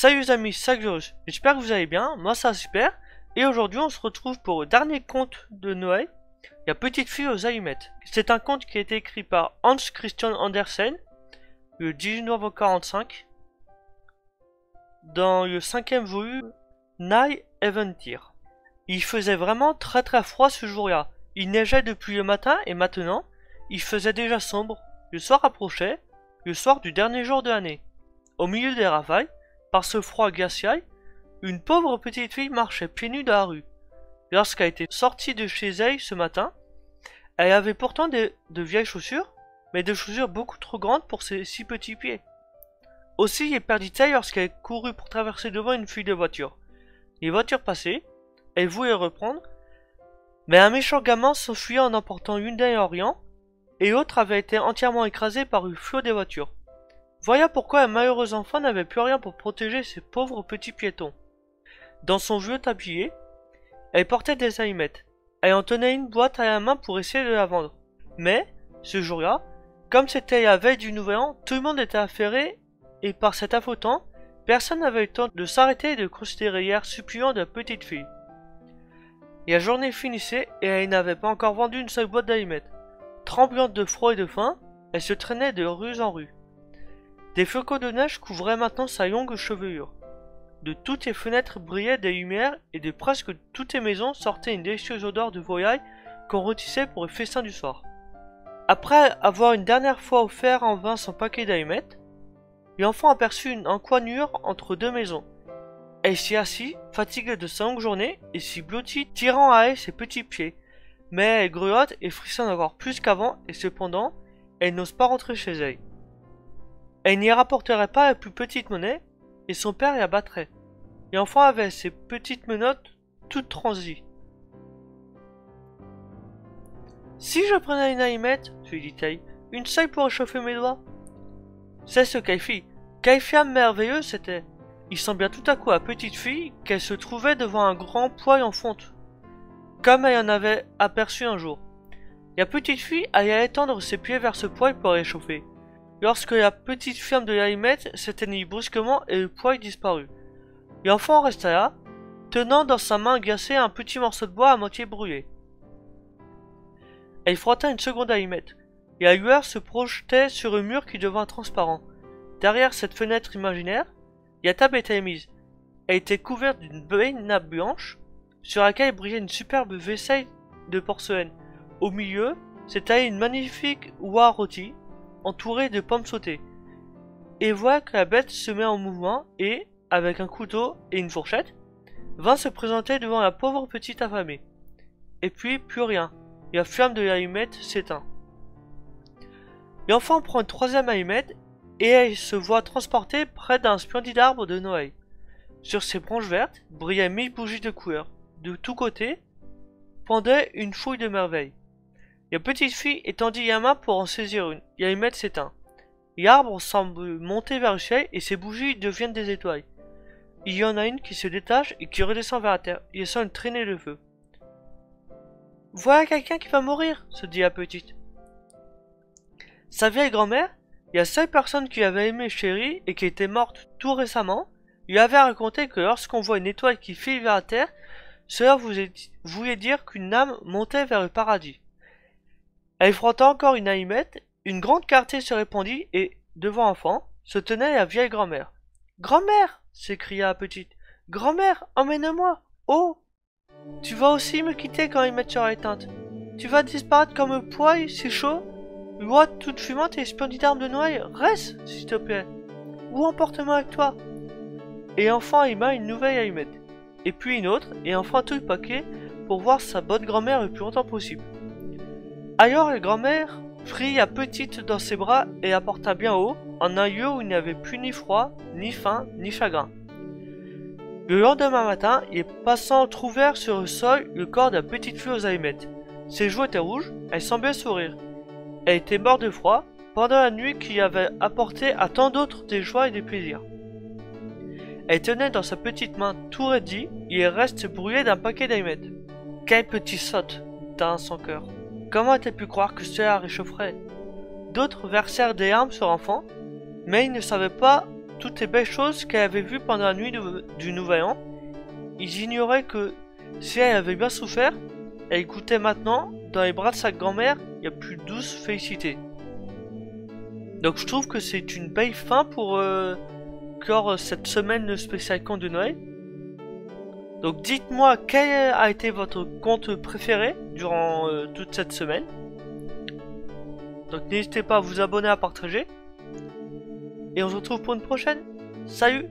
Salut les amis, c'est Glorious. J'espère que vous allez bien, moi ça va super. Et aujourd'hui on se retrouve pour le dernier conte de Noël, La petite fille aux allumettes. C'est un conte qui a été écrit par Hans Christian Andersen, le 18 novembre 45, dans le 5e volume, Night Aventure. Il faisait vraiment très froid ce jour-là. Il neigeait depuis le matin et maintenant, il faisait déjà sombre. Le soir approchait, le soir du dernier jour de l'année. Au milieu des rafales, par ce froid glacial, une pauvre petite fille marchait pieds nus dans la rue. Lorsqu'elle était sortie de chez elle ce matin, elle avait pourtant de vieilles chaussures, mais de chaussures beaucoup trop grandes pour ses si petits pieds. Aussi les perdit-elle lorsqu'elle courut pour traverser devant une file de voitures. Les voitures passaient, elle voulait reprendre, mais un méchant gamin s'enfuyait en emportant l'une d'elles en riant, et l'autre avait été entièrement écrasée par le flot des voitures. Voilà pourquoi un malheureux enfant n'avait plus rien pour protéger ses pauvres petits piétons. Dans son vieux tablier, elle portait des allumettes. Elle en tenait une boîte à la main pour essayer de la vendre. Mais, ce jour-là, comme c'était la veille du nouvel an, tout le monde était affairé, et par cet affreux temps, personne n'avait eu le temps de s'arrêter et de considérer l'air suppliant de la petite fille. La journée finissait et elle n'avait pas encore vendu une seule boîte d'allumettes. Tremblante de froid et de faim, elle se traînait de rue en rue. Des flocons de neige couvraient maintenant sa longue chevelure. De toutes les fenêtres brillaient des lumières et de presque toutes les maisons sortait une délicieuse odeur de volaille qu'on rôtissait pour le festin du soir. Après avoir une dernière fois offert en vain son paquet d'allumettes, l'enfant aperçut une encoignure entre deux maisons. Elle s'y assit, fatiguée de sa longue journée, et s'y blottit, tirant à elle ses petits pieds. Mais elle grelotte et frissonne encore plus qu'avant, et cependant, elle n'ose pas rentrer chez elle. Elle n'y rapporterait pas la plus petite monnaie, et son père la battrait. L'enfant avait ses petites menottes toutes transies. Si je prenais une allumette, lui dit-elle, une seule pour réchauffer mes doigts. C'est ce qu'elle fit. Quelle femme merveilleuse c'était. Il sembla tout à coup à la petite fille qu'elle se trouvait devant un grand poêle en fonte, comme elle en avait aperçu un jour. La petite fille allait étendre ses pieds vers ce poêle pour réchauffer. Lorsque la petite flamme de l'allumette s'éteignit brusquement et le poêle disparut. L'enfant resta là, tenant dans sa main glacée un petit morceau de bois à moitié brûlé. Elle frotta une seconde allumette, et la lueur se projetait sur le mur qui devint transparent. Derrière cette fenêtre imaginaire, la table était mise. Elle était couverte d'une belle nappe blanche, sur laquelle brillait une superbe vaisselle de porcelaine. Au milieu, s'étalait une magnifique oie rôtie, entourée de pommes sautées. Et voilà que la bête se met en mouvement et, avec un couteau et une fourchette, vint se présenter devant la pauvre petite affamée. Et puis, plus rien. La flamme de l'allumette s'éteint. L'enfant prend une troisième allumette et elle se voit transportée près d'un splendide arbre de Noël. Sur ses branches vertes brillaient 1000 bougies de couleur. De tous côtés pendait une fouille de merveilles. La petite fille étendit la main pour en saisir une. L'allumette s'éteint. L'arbre semble monter vers le ciel et ses bougies deviennent des étoiles. Il y en a une qui se détache et qui redescend vers la terre. Il sent une traînée de feu. Voilà quelqu'un qui va mourir, se dit la petite. Sa vieille grand-mère, la seule personne qui avait aimé chérie et qui était morte tout récemment, lui avait raconté que lorsqu'on voit une étoile qui file vers la terre, cela voulait dire qu'une âme montait vers le paradis. Elle frotta encore une allumette, une grande clarté se répandit et, devant l'enfant, se tenait la vieille grand-mère. « Grand-mère !» s'écria la petite. « Grand-mère, emmène-moi ! Oh ! Tu vas aussi me quitter quand l'allumette sera éteinte. Tu vas disparaître comme le poêle, c'est chaud. Loi toute fumante et splendide arme de Noël, reste, s'il te plaît. Ou emporte-moi avec toi. » Et l'enfant alluma une nouvelle allumette, et puis une autre, et enfin tout le paquet, pour voir sa bonne grand-mère le plus longtemps possible. Alors la grand-mère prit la petite dans ses bras et la porta bien haut, en un lieu où il n'y avait plus ni froid, ni faim, ni chagrin. Le lendemain matin, les passants trouvèrent sur le sol le corps de la petite fille aux allumettes. Ses joues étaient rouges, elle semblait sourire. Elle était morte de froid, pendant la nuit qui avait apporté à tant d'autres des joies et des plaisirs. Elle tenait dans sa petite main tout raidi et les restes brûlés d'un paquet d'allumettes. Quelle petite sotte, dans son cœur. Comment a-t-elle pu croire que cela réchaufferait? D'autres versèrent des larmes sur l'enfant, mais ils ne savaient pas toutes les belles choses qu'elle avait vues pendant la nuit du Nouvel An. Ils ignoraient que si elle avait bien souffert, elle écoutait maintenant, dans les bras de sa grand-mère, la plus douce félicité. Donc je trouve que c'est une belle fin pour clore cette semaine spéciale conte de Noël. Donc dites-moi quel a été votre conte préféré durant toute cette semaine. Donc n'hésitez pas à vous abonner, à partager. Et on se retrouve pour une prochaine. Salut!